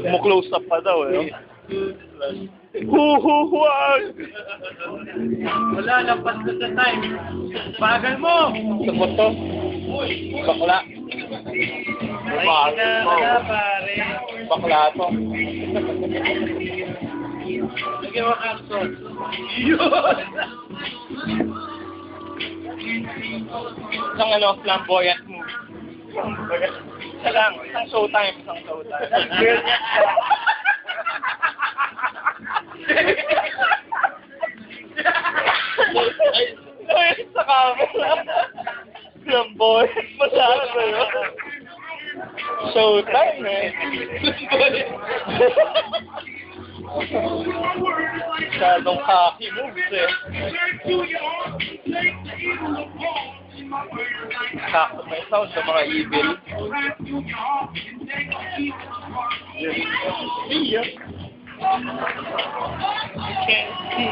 Kumu-close up pa daw eh. Huwag! Wala, lampas na sa time. Bagal mo! Sabot to? Bakla. Ay, na, pare. Bakla to. Lagyan mo capsule. Yun! Isang ano, flamboyant move. Isa lang, isang showtime. Ay, sa camera. Flamboyant. Masyado ba yun? Showtime eh. Masyadong cocky moves eh. Sakto may sound sa mga evil. Yeah. You can't see.